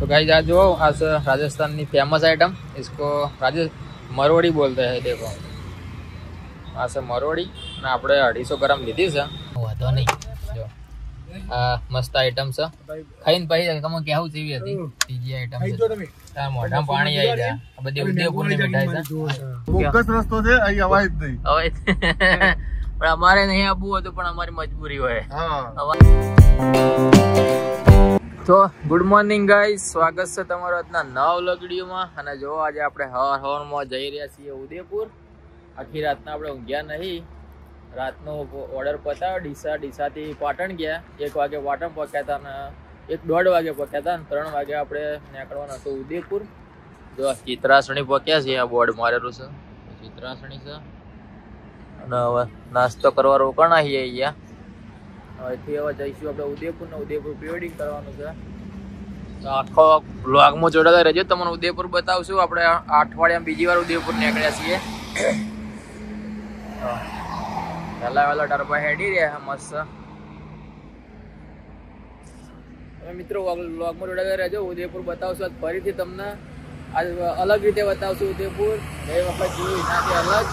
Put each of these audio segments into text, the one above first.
तो गाइस आज जो आज राजस्थान की फेमस आइटम इसको मरोड़ी बोलते हैं। देखो आ से मरोड़ी ने આપણે 250 ગ્રામ લીધી છે વાંધો નહીં જો આ મસ્ત આઈટમ છે ખાઈને પછી તમે કેવું જેવી હતી ત્રીજી આઈટમ છે તાર મોઢામાં પાણી આવી જાય આ બધી ઉદયપુરની મીઠાઈ છે બોગસ રસ્તો છે અહીં અવાય જ નહીં હવે પણ અમારે નહીં આપવું હતું પણ અમારી મજબૂરી હોય तो गुड मॉर्निंग गाइस स्वागत है तमारो आजना नवा व्लॉग विडियो में અને જો આજે આપણે હવાર માં જઈ રહ્યા છીએ ઉદયપુર આખી રાતના આપણે ઊંઘ્યા નહીં રાતનો ઓર્ડર પતાવ્યો ડીસા થી પાટણ ગયા 1 વાગે પાટણ પહોંચ્યા હતા અને 1:30 વાગે પહોંચ્યા હતા અને 3 વાગે આપણે નીકળવાનું હતું ઉદયપુર જો ચિત્રાસણી પહોંચ્યા છે આ બોર્ડ મારેલું છે ચિત્રાસણી છે અને હવે નાસ્તો કરવા રોકાણા છીએ અહીંયા અહીંથી હવે જઈશું આપણે ઉદયપુર ને ઉદયપુર પ્રિવેડિંગ કરવાનું છે તો આખો વ્લોગમાં જોડાતા રહેજો તમને ઉદયપુર બતાવશું આપણે અઠવાડિયામાં બીજી વાર ઉદયપુર નીકળ્યા છીએ પહેલા વહેલા ટરબા હેડી રહ્યા મસ્ત મિત્રો વ્લોગમાં જોડાતા રહેજો ઉદયપુર બતાવશું આજ ફરીથી તમને આજ અલગ રીતે બતાવશું ઉદયપુર એ વખત જોયું એનાથી અલગ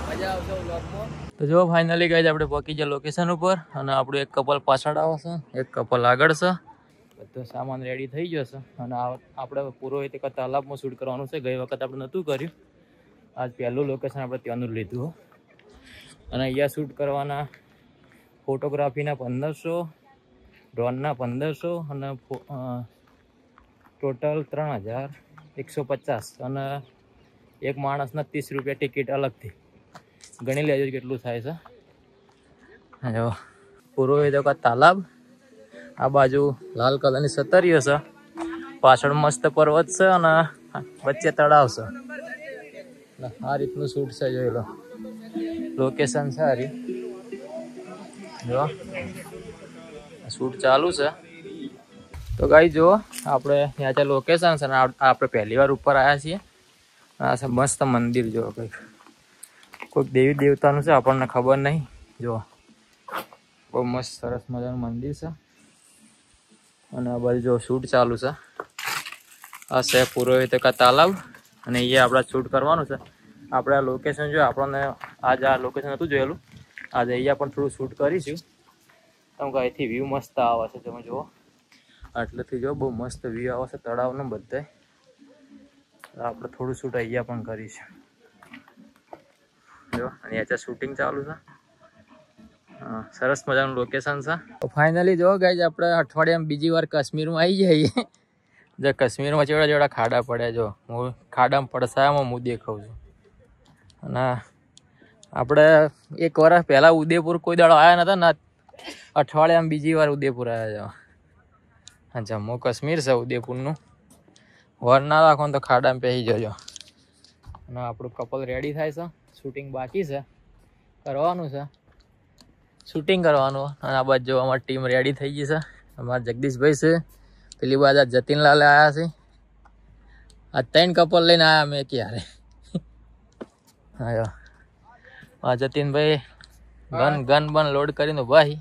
મજા આવશે વ્લોગમાં तो जो फाइनली गए આપણે પહોંચી ગયા લોકેશન ઉપર અને આપણું એક કપલ પાછળ આવે છે એક કપલ આગળ છે બધો સામાન રેડી થઈ ગયો છે અને આપણે પૂરો રીતે તાલાબમાં શૂટ કરવાનું છે ગઈ વખત આપણે નહોતું કર્યું આજ પહેલું લોકેશન આપણે ત્યાંનું લીધું અને અહીંયા શૂટ કરવાના ફોટોગ્રાફીના 1500 ડ્રોનના 1500 અને ટોટલ 3150 અને એક માણસના 30 રૂપિયા ટિકિટ અલગથી ગણી લેજો કેટલું થાય છે જો પૂરો એ તો તાલાબ આ બાજુ લાલ કલરની સતરીઓ છે પાછળ મસ્ત પર્વત છે અને વચ્ચે તળાવ છે આ રીતનું શૂટ છે જોઈ લો લોકેશન સારી જો શૂટ ચાલુ છે તો ગાઈ જો આપણે ત્યાં છે લોકેશન છે અને આપણે પહેલી વાર ઉપર આવ્યા છીએ આ છે મસ્ત મંદિર જો કંઈક કોઈક દેવી દેવતાનું છે આપણને ખબર નહીં જો બહુ મસ્ત સરસ મજાનું મંદિર છે અને આ બાજુ જો શૂટ ચાલુ છે આ છે પુરોહિત કા તાલાબ અને અહીંયા આપણે શૂટ કરવાનું છે આપણે આ લોકેશન જો આપણને આજે આ લોકેશન હતું જોયેલું આજે અહીંયા પણ થોડું શૂટ કરીશું તમે કે અહીંથી વ્યૂ મસ્ત આવે છે તમે જુઓ આટલેથી જો બહુ મસ્ત વ્યૂ આવે છે તળાવનો બધે આપણે થોડું શૂટ અહીંયા પણ કરીશું જો અને અહીંયા શૂટિંગ ચાલુ છે સરસ મજાનું લોકેશન છે તો ફાઇનલી જો ગાઈઝ આપણે અઠવાડિયામાં બીજી વાર કાશ્મીરમાં આવી જઈએ જો કાશ્મીરમાં જેવડા જેવડા ખાડા પડ્યા જો હું ખાડામાં પડસાયામાં હું દેખાઉં છું અને આપણે એક વર્ષ પહેલાં ઉદયપુર કોઈ દાડો આવ્યા નતા ને અઠવાડિયામાં બીજી વાર ઉદયપુર આવ્યા જાઓ હા જમ્મુ કાશ્મીર છે ઉદયપુરનું વર ના રાખો ને તો ખાડામાં પહેરી જજો અને આપણું કપલ રેડી થાય છે શૂટિંગ બાકી છે કરવાનું છે શૂટિંગ કરવાનું અને આ બાજુ અમારી ટીમ રેડી થઈ ગઈ છે અમારા જગદીશભાઈ છે પેલી બાજુ આ જતીનલાલ આવ્યા છે આ 3 કપલ લઈને આવ્યા મેં ક્યારે હા આ જતીનભાઈ ગન લોડ કરીને ભાઈ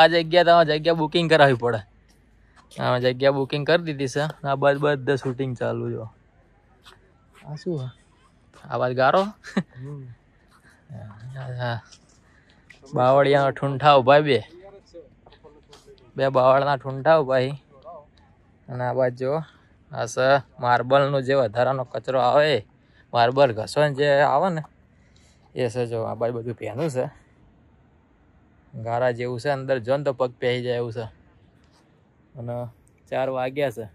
આ જગ્યા તમારે બુકિંગ કરાવવી પડે જગ્યા બુકિંગ કરી દીધી છે આ બધા શૂટિંગ ચાલુ જો આ શું આવાજ ગારો બાવળિયાનો ઠૂંઠા ઉભા બે બાવળના ઠૂંઠા ઉભા અને આ બાજુ આ છે માર્બલનો જે વધારાનો કચરો આવે માર્બલ ઘસવાનું જે આવે ને એ છે જો આ બાજુ બધું પહેનું છે ગારા જેવું છે અંદર જો ને તો પગ પહેરી જાય એવું છે અને 4 વાગ્યા છે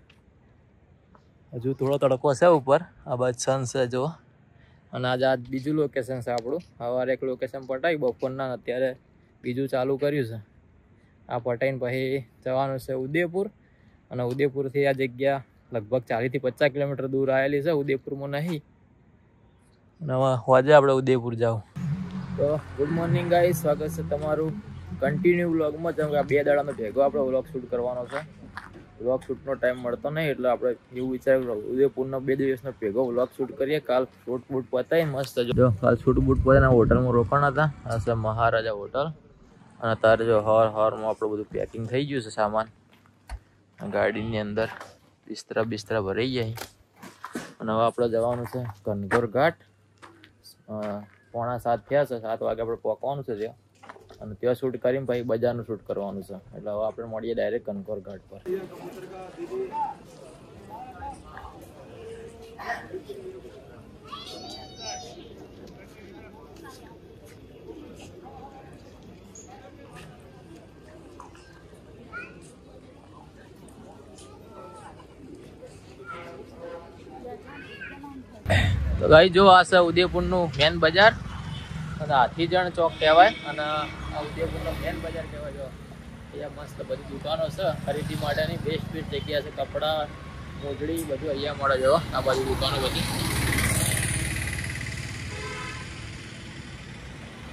હજુ થોડો તડકો છે ઉપર આ બાજુ સન છે જો અને આજે આ બીજું લોકેશન છે આપણું સવારે એક લોકેશન પટાવી બપોરના અત્યારે બીજું ચાલુ કર્યું છે આ પટાઈને પછી જવાનું છે ઉદયપુર અને ઉદયપુરથી આ જગ્યા લગભગ 40 થી 50 કિલોમીટર દૂર આવેલી છે ઉદયપુરમાં નહીં અને હવે આજે આપણે ઉદયપુર જાવ તો ગુડ મોર્નિંગ ગાઈસ સ્વાગત છે તમારું કન્ટિન્યુ વ્લોગમાં જેમ કે 2 દાડાનો ભેગો આપણે વ્લોગ શૂટ કરવાનો છે વ્લોગ શૂટનો ટાઈમ મળતો નહીં એટલે આપણે એવું વિચાર્યું ઉદયપુરનો 2 દિવસનો ભેગો વ્લોગ શૂટ કરીએ કાલ શૂટ બૂટ પતાવી મસ્ત જો કાલ શૂટ બૂટ પતાવીને હોટલમાં રોકાણા હતા આ છે મહારાજા હોટલ અને તારે જો હવારમાં આપણું બધું પેકિંગ થઈ ગયું છે સામાન ગાડીની અંદર બિસ્તરા ભરાઈ જાય અને હવે આપણે જવાનું છે કનગોર ઘાટ. 6:45 થયા છે, 7 વાગે આપણે પહોંચવાનું છે ત્યાં અને ત્યાં શૂટ કરીને પછી બજારનું શૂટ કરવાનું છે. એટલે હવે આપણે મળીએ ડાયરેક્ટ કનગોર ઘાટ પર. તો ગાઈ જો આ છે ઉદયપુરનું મેન બજાર અને હાથીજણ ચોક કહેવાય અને આ ઉદયપુરનો મેન બજાર કહેવાય. જો અહીંયા મસ્ત બધી દુકાનો છે ખરીદી માટેની. બેસ્ટ જગ્યા છે. કપડાં, મોજડી બધું અહીંયા મળે. જો આ બાજુ દુકાનો બધી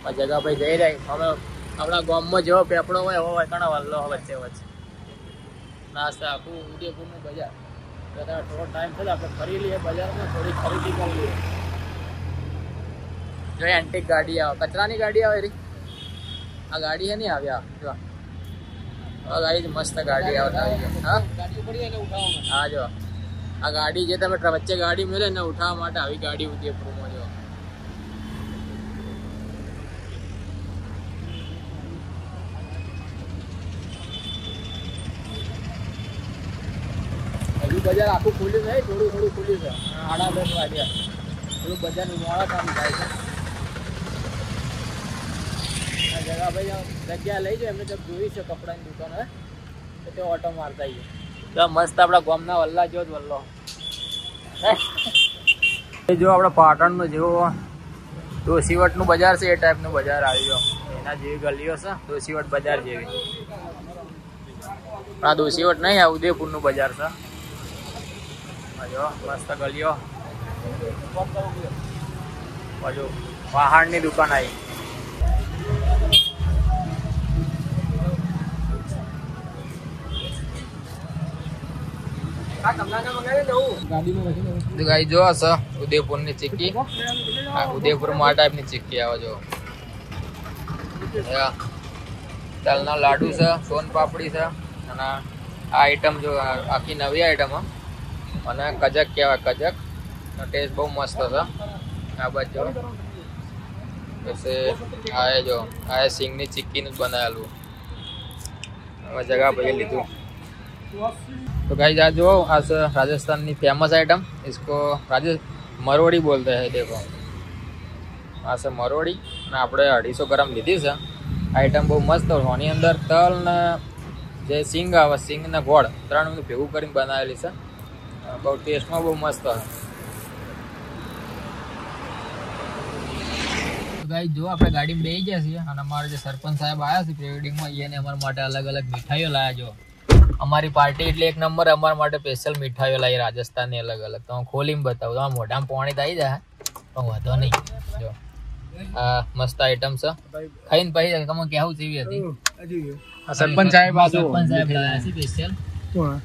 આ જગા ભાઈ જઈ રહ્યા. અમે આપણા ગામમાં જેવો પેપડો હોય એવો હોય ઘણા વલ્લો વચ્ચે નાસ્તા આખું ઉદયપુરનું બજાર. થોડો ટાઈમ છે આપણે ફરી લઈએ બજારમાં, થોડી ખરીદી કરી લઈએ. જો એન્ટિક ગાડી આવે, કચરાની ગાડી આવે રી. આ ગાડી છે નહીં આવ્યા જો આ ગાડી મસ્ત ગાડી આવે. હા જો આ ગાડી જે તમે વચ્ચે ગાડી મળે ને ઉઠાવવા માટે આવી ગાડી ઉદયપુરમાં જો. બજાર આખું ખુલ્યું નહીં, થોડું ખુલ્યું છે. 10:30 વાગ્યા થોડું બજાર મોડા કામ થાય છે. આ જગા ભાઈ જગ્યા લઈ જાય એમને જब જોઈ છે કપડાની દુકાન હોય તો તે ઓટો મારતા આવીએ. તો મસ્ત આપણા ગામના વલ્લા જેવો જ વલ્લો. જો આપણા પાટણનું જેવો દોશીવટનું બજાર છે એ ટાઈપનું બજાર આવી ગયો. એના જેવી ગલીઓ છે દોશીવટ બજાર જેવી. આ દોશીવટ નહીં, આ ઉદયપુરનું બજાર છે. જો મસ્ત ગલીઓ. બાજુ વાહણની દુકાન આવી. જો હશે ઉદયપુરની ચીક્કી. ઉદયપુરમાં આ ટાઈપની ચીક્કી આવે. જો તલના લાડુ છે, સોન પાપડી છે અને આ આઈટમ જો આખી નવી આઈટમ અને કજક કહેવાય. કજક ટેસ્ટ બહુ મસ્ત છે. આ બાજુ પછી આ જો આ સિંગની ચીક્કીનું બનાવેલું જગા ભાઈ લીધું. तो गाइस आज जो आज राजस्थान की फेमस आइटम इसको मरवड़ी बोलते हैं. देखो आ से मरवड़ी ने આપણે 250 ग्राम લીધી છે. આઈટમ બહુ મસ્ત. હોની અંદર તલ ને જે સિંગ આવે, સિંગ ને ગોળ ત્રણ ભેગું કરીને બનાવેલી છે. બહુ ટેસ્ટમાં બહુ મસ્ત. ગાઈસ જો આપણે ગાડીમાં બેસી ગયા છીએ અને અમારા જે સરપંચ સાહેબ આવ્યા છે પ્રી વેડિંગમાં, એને અમારા માટે અલગ અલગ મીઠાઈઓ લાવ્યા. જો અમારી પાર્ટી એટલે એક નંબર. અમારા માટે સ્પેશિયલ મીઠાઈઓ લાવી રાજસ્થાનની અલગ અલગ. તો હું ખોલીને બતાવું. તો મોઢામાં પાણી આવી જાય પણ વધો નહીં. જો આ મસ્ત આઈટમ છે. ખાઈને પછી તમે કેવું જેવી હતી. સરપંચ સાહેબ સરપંચ સાહેબ લાવ્યા છે સ્પેશિયલ.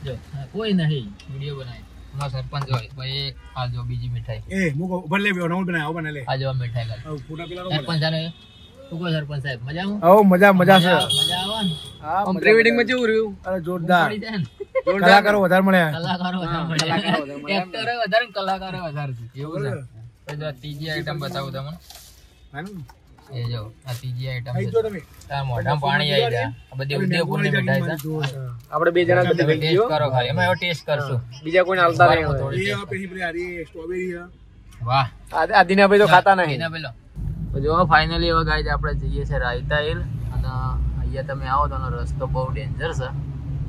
જો કોઈ નહીં વિડીયો બનાવી અમારા સરપંચ હોય ભાઈ. આ જો બીજી મીઠાઈ આ જો મીઠાઈ સરપંચ સાહેબ. સરપંચ સાહેબ મજા છે. પ્રી વેડિંગ માં કેવું રહ્યું? અરે જોરદાર. કલાકારો વધારે મળ્યા. એક્ટર વધારે, કલાકારો વધારે છે. એવું છે. તો ત્રીજી આઈટમ બતાવું તમને. એ જો આ ત્રીજી આઈટમ છે. તાર મોઢામાં પાણી આવી જાય. આ બધી ઉદયપુરની મીઠાઈ છે. આપણે બે જણા બધી ટેસ્ટ કરો ખાલી. એમાં એવો ટેસ્ટ કરશું. બીજા કોઈને હાલતા નહીં. વાહ આદિના ભાઈ તો ખાતા નહીં. તો જો ફાઇનલી હવે ગાઈસ આપણે જઈએ છીએ રાયતા હિલ. અને અહીંયા તમે આવો તો રસ્તો બહુ ડેન્જર છે.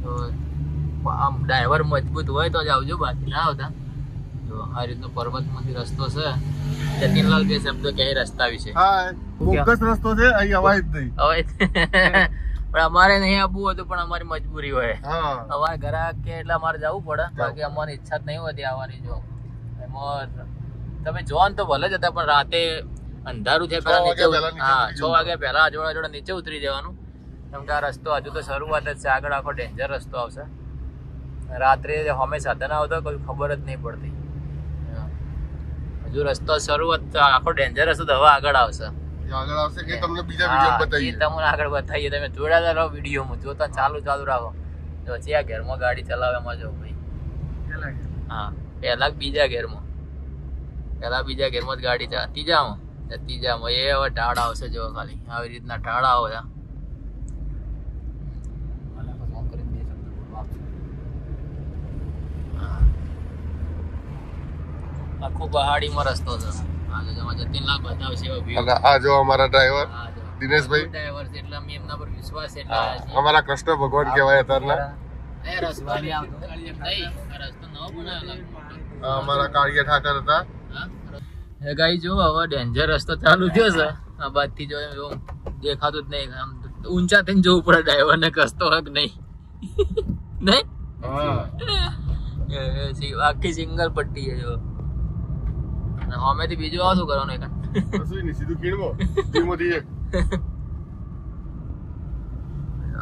તો આમ ડ્રાઈવર મજબૂત હોય તો જ આવજો, બાકી ના આવતા. જો આ રીતનો પર્વતમાંથી રસ્તો છે. જતીનલાલ બે શબ્દો કહે રસ્તા વિશે. બોગસ રસ્તો છે, અહીં અવાય જ નહીં. હવે પણ અમારે નહીં આવવું હતું, પણ અમારી મજબૂરી હોય. અમારે ઘરે કે એટલે અમારે જવું પડે, બાકી અમારી ઈચ્છા જ નહીં હોતી આવવાની. જો એમાં તમે જો તો ભલે જ હતા, પણ રાતે અંધારું છે પેલા નીચે. હા 6 વાગ્યા પહેલા જોડા નીચે ઉતરી જવાનું. કેમ કે આ રસ્તો હજુ તો શરૂઆત જ છે. આગળ આખો ડેન્જર રસ્તો આવશે. રાત્રે હમે સાધન આવતો કોઈ ખબર જ નહીં પડતી. હજુ રસ્તો શરૂઆત આખો ડેન્જર હશે તો હવે આગળ આવશે. તમને બીજા વિડીયો બતાવીએ. તમને આગળ બતાવીએ. તમે જોડાતા રહો વિડીયોમાં, જોતા ચાલુ રાખો. તો પછી આ ઘેરમાં ગાડી ચલાવે એમાં જો ભાઈ હા પહેલા બીજા ઘેરમાં જ ગાડી ત્રીજામાં એ હવે ઢાળ આવશે જો ખાલી આવી રીતના ઢાળ આવે છે આખો પહાડીમાં રસ્તો છે જતીનલાલ બતાવશે આ જો અમારા ડ્રાઈવર દિનેશભાઈ ડ્રાઈવર છે એટલે અમે એમના પર વિશ્વાસ એટલે અમારા કૃષ્ણ ભગવાન કહેવાય અત્યારના અમારા કાળિયા ઠાકર હતા ગાઈ જો હવે ડેન્જર રસ્તો ચાલુ થયો છે આ બાદ થી જો દેખાતું જ નહીં આમ ઊંચા થઈને જવું પડે ડ્રાઈવર ને કસતો હક નહીં નહીં આખી સિંગલ પટ્ટી છે જો હમેથી બીજું આવું શું કરવાનું સીધું કીણવો ધીમો ધીરે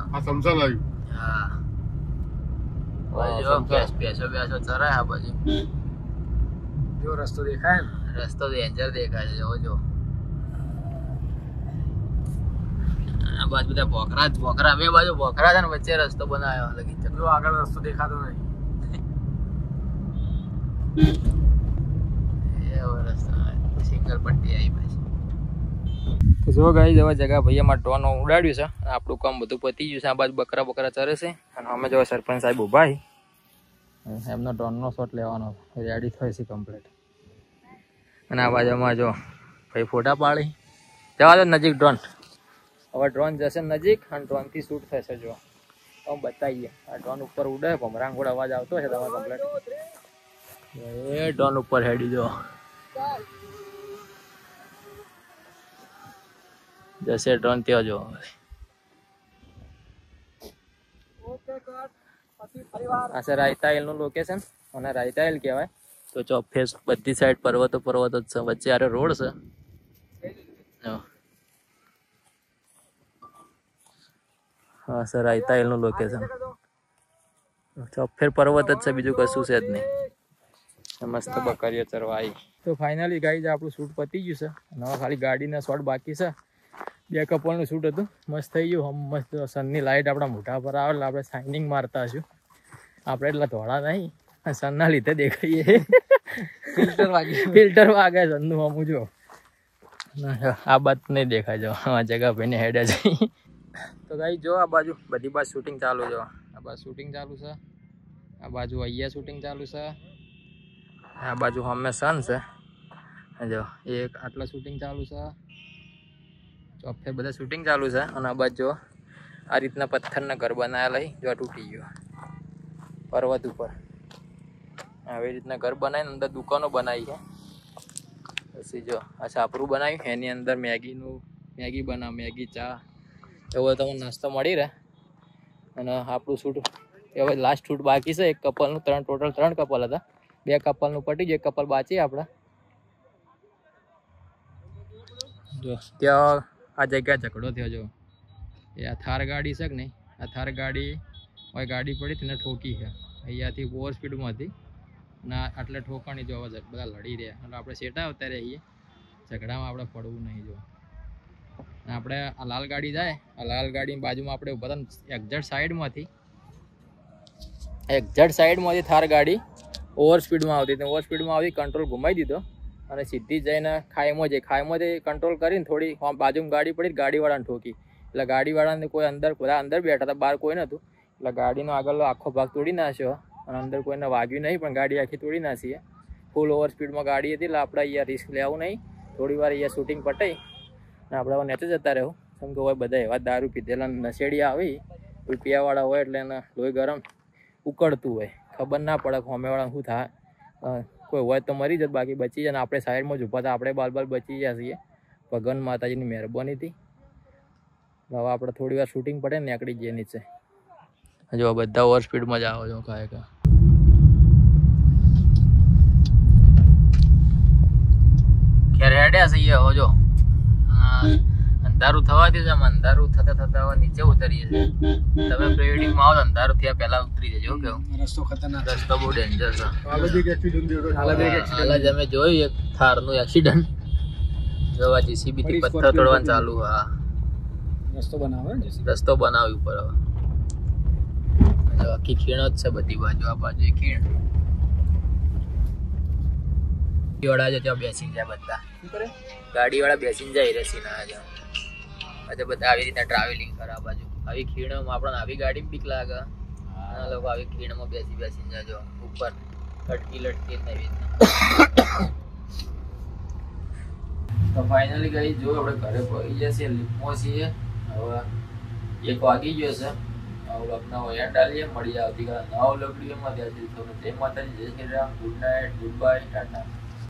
આ સમસન આવ્યું હા બેસો ચરાય આ બાજુ જો રસ્તો દેખાય ને રસ્તો ડેન્જર દેખાય છે જો આ બાજુ બધા ભોખરા બે બાજુ ભોખરા છે ને વચ્ચે રસ્તો બનાવ્યો લગી ચલો આગળ રસ્તો દેખાતો નહીં સિંગલ પટ્ટી આવી પાછી તો જો ગાઈસ હવે જગા ભાઈ અમારે ડ્રોન ઉડાડ્યું છે અને આપણું કામ બધું પતી ગયું છે આ બાજુ બકરા ચરે છે અને અમે જો સરપંચ સાહેબ ઉભા એમનો ડ્રોનનો શોટ લેવાનો રેડી થાય છે કમ્પ્લીટ અને આ બાજુમાં જો ભાઈ ફોટા પાડી જવા દો નજીક ડ્રોન હવે ડ્રોન જશે નજીક અને ડ્રોનથી શૂટ થશે જો હું બતાવીએ આ ડ્રોન ઉપર ઉડે ભમરાંગોળ અવાજ આવતો છે તમારે કમ્પ્લીટ એ ડ્રોન ઉપર હેડી જો જશે ડ્રોન ત્યાં જો આ છે રાયતા હિલનું લોકેશન અને રાયતા હિલ કહેવાય તો ચોફે બધી સાઈડ પર્વતો જ છે વચ્ચે આરે રોડ છે હા સર રાયતા હિલનું લોકેશન ચોફેર પર્વત જ છે બીજું કશું છે જ નહીં મસ્ત બકરીઓ ચરવા આવી તો ફાઇનલી ગાઈઝ આપણું શૂટ પતી ગયું છે અને હવે ખાલી ગાડીના શોટ બાકી છે 2 કપલનું શૂટ હતું મસ્ત થઈ ગયું મસ્ત સનની લાઇટ આપણા મોઢા પર આવે એટલે આપણે શાઇનિંગ મારતા હશું આપણે એટલા ધોળા નહીં સનના લીધે દેખાઈએ ફિલ્ટર વાગે સનનું અમું જો આ બાદ નહીં દેખાય જો આ જગા ભાઈને હેડે જઈ તો ગાઈ જો આ બાજુ બધી બાજુ શૂટિંગ ચાલુ જો આ બાજુ શૂટિંગ ચાલુ છે આ બાજુ અહીંયા શૂટિંગ ચાલુ છે આ બાજુ અમે સન છે જો એક આટલા શૂટિંગ ચાલુ છે ચોફે બધા શૂટિંગ ચાલુ છે અને આ બાજુ આ રીતના પથ્થરના ઘર બનાવેલા જો તૂટી ગયો પર્વત ઉપર આવી રીતના ઘર બનાવીને અંદર દુકાનો બનાવી છે પછી જો આ છાપરું બનાવ્યું એની અંદર મેગી બનાવ મેગી ચા એવો તમને નાસ્તો મળી રહે અને આપણું શૂટ હવે લાસ્ટ શૂટ બાકી છે એક કપલનું ટોટલ 3 કપલ હતા 2 કપલનું પટી ગયું 1 કપલ બાકી આપણા જો ત્યાં આ જગ્યા ઝઘડો થયો જો એ આ થાર ગાડી છે કે નહીં આ થાર ગાડી હોય ગાડી પડી તેને ઠોકી છે અહીંયાથી ઓવર સ્પીડમાં હતી અને આટલે ઠોકાણી જો બધા લડી રહ્યા એટલે આપણે સેટા આવતા રહીએ ઝઘડામાં આપણે પડવું નહીં જો આપણે આ લાલ ગાડી જાય આ લાલ ગાડીની બાજુમાં આપણે ઉભા હતા એક્ઝેક્ટ સાઈડમાંથી થાર ગાડી ઓવર સ્પીડમાં આવતી કંટ્રોલ ઘુમાવી દીધો અને સીધી જઈને ખાઈમાંથી કંટ્રોલ કરીને થોડી બાજુમાં ગાડી પડી ગાડીવાળાને ઠોકી એટલે ગાડીવાળાને કોઈ બધા અંદર બેઠા હતા બહાર કોઈ નહોતું એટલે ગાડીનો આગળનો આખો ભાગ તોડી નાખ્યો અને અંદર કોઈને વાગ્યું નહીં પણ ગાડી આખી તોડી નાખીએ ફૂલ ઓવર સ્પીડમાં ગાડી હતી એટલે આપણે અહીંયા રિસ્ક લેવું નહીં થોડી વાર અહીંયા શૂટિંગ પટાઈ અને આપણે નીચે જતા રહેવું કેમ કે હોય બધા એવા દારૂ પીધેલા નશેડી આવી કોઈ પીવાવાળા હોય એટલે એને લોહી ગરમ ઉકળતું હોય ખબર ના પડે હોમેવાળા શું થાય કોઈ હોય તો મરી જત બાકી બચી જાય ને આપણે સાઈડમાં જ ઊભા હતા આપણે બાલ બચી ગયા છીએ ભગવાન માતાજીની મહેરબાની હતી હવે આપણે થોડી વાર શૂટિંગ પડે ને નીકળી જઈએ નીચે જો બધા ઓવર સ્પીડમાં જ આવો છો કાંઈ ખેર હેડ્યા છીએ હવે જો અંધારું થવાથી જ અંધારું થતા હવે નીચે ઉતરીએ છીએ તમે પ્રીવેડિંગમાં આવો અંધારું થયા પહેલા ઉતરી જજો કેવું રસ્તો બહુ ડેન્જર છે હાલ જ અમે જોયું એક થારનું એક્સિડન્ટ જોવા JCB થી પથ્થર તોડવાનું ચાલુ રસ્તો બનાવ્યું ઉપર હવે આખી ખીણ જ છે બધી બાજુ. આ બાજુ ખીણ ગાડીવાળા છે ત્યાં બેસીને જાય બધા. ગાડીવાળા બેસીને જાય રસીના આજે બધા આવી રીતના ટ્રાવેલિંગ કરે આ બાજુ. આવી ખીણમાં આપણને આવી ગાડી બીક લાગે. આ લોકો આવી ખીણમાં બેસીને જાય ઉપર લટકી એવી રીતના. તો ફાઇનલી ગઈ જો આપણે ઘરે પહોંચી જશે. લીપમાં છીએ હવે 1 વાગી ગયો છે. વ્લોગનો એન્ડ આલીએ. મળીએ આવતીકાલે નવા વ્લોગ વિડીયોમાં. ત્યાં સુધી જય માતાજી, જય Shri Ram, good night, good bye, Tata.